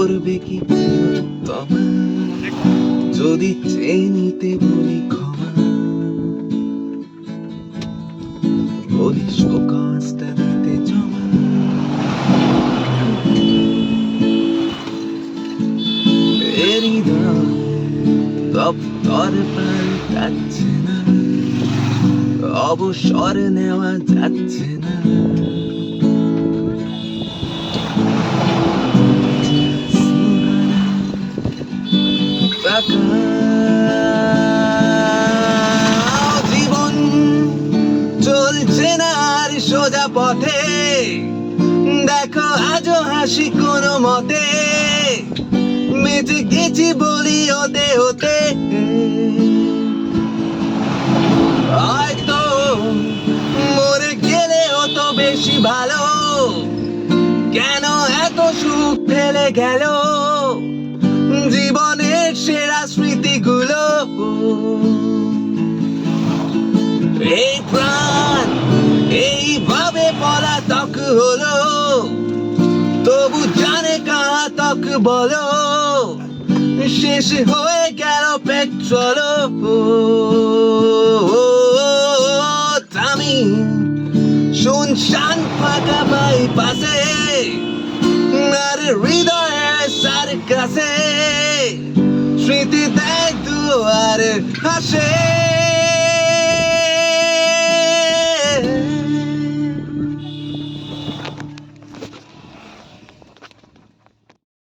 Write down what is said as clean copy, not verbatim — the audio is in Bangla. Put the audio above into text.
করবে কি প্রিয়তমা যদি চেয়ে নিতে বলি ক্ষমা, বলি শোকসটা দিতে জমা। হৃদয় দপ্তর পাল্টাচ্ছে না, অবসর নেওয়া যাচ্ছে না। জীবন চলছে না আর সোজা পথে, দেখো আজও হাসি কোনো মতে, মেজে গেছি বলি হতে হতে। হয়তো মরে গেলে অত বেশি ভালো, কেন এত সুখ ফেলে গেল জীবনের সেরা স্মৃতিগুলো। এই প্রাণ এইভাবে পলাতক হলো, তবু জানে কাতক বলো, শেষ হয়ে গেল পেট্রোল। আমি শুনশান ফাঁকা বাইপাসে, আর হৃদয়ের সার্কাসে স্মৃতি দেয় দুয়ারে হাসে।